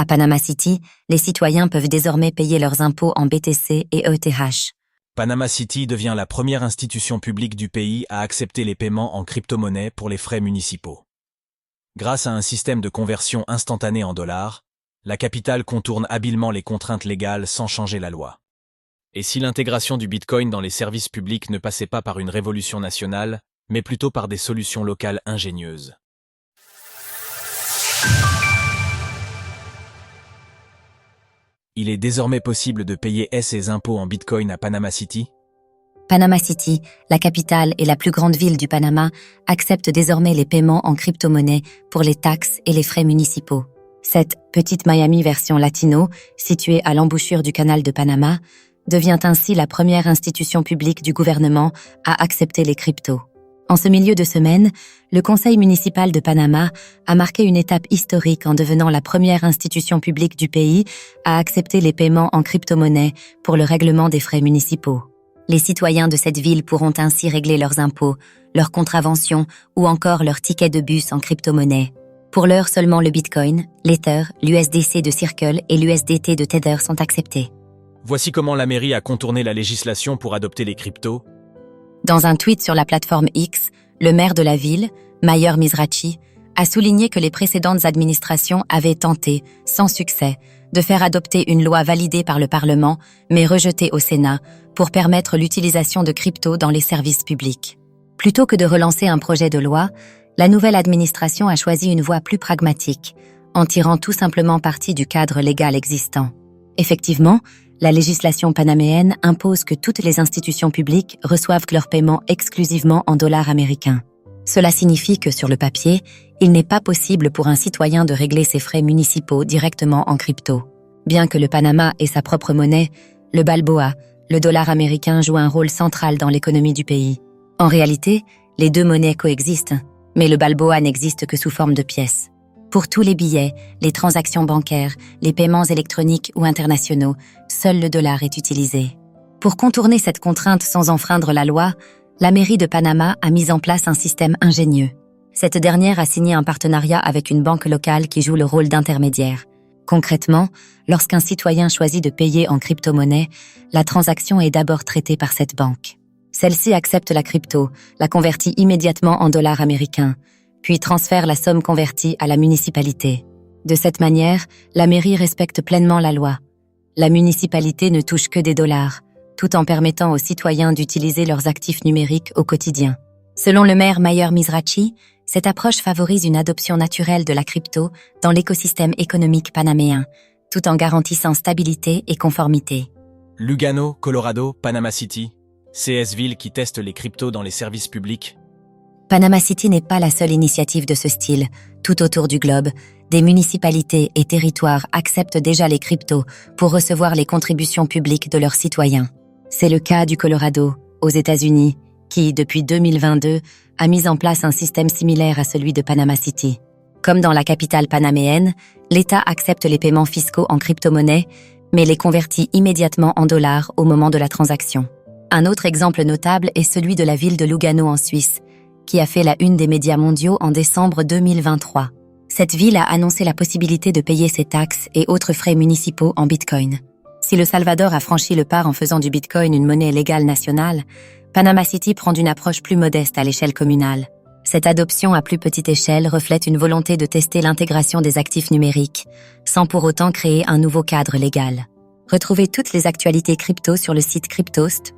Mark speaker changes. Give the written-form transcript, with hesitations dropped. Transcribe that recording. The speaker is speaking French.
Speaker 1: À Panama City, les citoyens peuvent désormais payer leurs impôts en BTC et ETH.
Speaker 2: Panama City devient la première institution publique du pays à accepter les paiements en crypto-monnaie pour les frais municipaux. Grâce à un système de conversion instantanée en dollars, la capitale contourne habilement les contraintes légales sans changer la loi. Et si l'intégration du Bitcoin dans les services publics ne passait pas par une révolution nationale, mais plutôt par des solutions locales ingénieuses? Il est désormais possible de payer ses impôts en Bitcoin à Panama City?
Speaker 1: Panama City, la capitale et la plus grande ville du Panama, accepte désormais les paiements en crypto-monnaie pour les taxes et les frais municipaux. Cette petite Miami version latino, située à l'embouchure du canal de Panama, devient ainsi la première institution publique du gouvernement à accepter les cryptos. En ce milieu de semaine, le Conseil municipal de Panama a marqué une étape historique en devenant la première institution publique du pays à accepter les paiements en crypto-monnaie pour le règlement des frais municipaux. Les citoyens de cette ville pourront ainsi régler leurs impôts, leurs contraventions ou encore leurs tickets de bus en crypto-monnaie. Pour l'heure, seulement le Bitcoin, l'Ether, l'USDC de Circle et l'USDT de Tether sont acceptés.
Speaker 2: Voici comment la mairie a contourné la législation pour adopter les cryptos.
Speaker 1: Dans un tweet sur la plateforme X, le maire de la ville, Mayor Mizrachi, a souligné que les précédentes administrations avaient tenté, sans succès, de faire adopter une loi validée par le Parlement, mais rejetée au Sénat, pour permettre l'utilisation de cryptos dans les services publics. Plutôt que de relancer un projet de loi, la nouvelle administration a choisi une voie plus pragmatique, en tirant tout simplement parti du cadre légal existant. Effectivement, la législation panaméenne impose que toutes les institutions publiques reçoivent leurs paiements exclusivement en dollars américains. Cela signifie que, sur le papier, il n'est pas possible pour un citoyen de régler ses frais municipaux directement en crypto. Bien que le Panama ait sa propre monnaie, le balboa, le dollar américain, joue un rôle central dans l'économie du pays. En réalité, les deux monnaies coexistent, mais le balboa n'existe que sous forme de pièces. Pour tous les billets, les transactions bancaires, les paiements électroniques ou internationaux, seul le dollar est utilisé. Pour contourner cette contrainte sans enfreindre la loi, la mairie de Panama a mis en place un système ingénieux. Cette dernière a signé un partenariat avec une banque locale qui joue le rôle d'intermédiaire. Concrètement, lorsqu'un citoyen choisit de payer en crypto-monnaie, la transaction est d'abord traitée par cette banque. Celle-ci accepte la crypto, la convertit immédiatement en dollars américains, puis transfère la somme convertie à la municipalité. De cette manière, la mairie respecte pleinement la loi. La municipalité ne touche que des dollars, tout en permettant aux citoyens d'utiliser leurs actifs numériques au quotidien. Selon le maire Mayor Mizrachi, cette approche favorise une adoption naturelle de la crypto dans l'écosystème économique panaméen, tout en garantissant stabilité et conformité.
Speaker 2: Lugano, Colorado, Panama City, CS Ville qui teste les cryptos dans les services publics.
Speaker 1: Panama City n'est pas la seule initiative de ce style. Tout autour du globe, des municipalités et territoires acceptent déjà les cryptos pour recevoir les contributions publiques de leurs citoyens. C'est le cas du Colorado, aux États-Unis, qui, depuis 2022, a mis en place un système similaire à celui de Panama City. Comme dans la capitale panaméenne, l'État accepte les paiements fiscaux en crypto-monnaie, mais les convertit immédiatement en dollars au moment de la transaction. Un autre exemple notable est celui de la ville de Lugano en Suisse, qui a fait la une des médias mondiaux en décembre 2023. Cette ville a annoncé la possibilité de payer ses taxes et autres frais municipaux en Bitcoin. Si le Salvador a franchi le pas en faisant du Bitcoin une monnaie légale nationale, Panama City prend une approche plus modeste à l'échelle communale. Cette adoption à plus petite échelle reflète une volonté de tester l'intégration des actifs numériques, sans pour autant créer un nouveau cadre légal. Retrouvez toutes les actualités crypto sur le site cryptost.fr.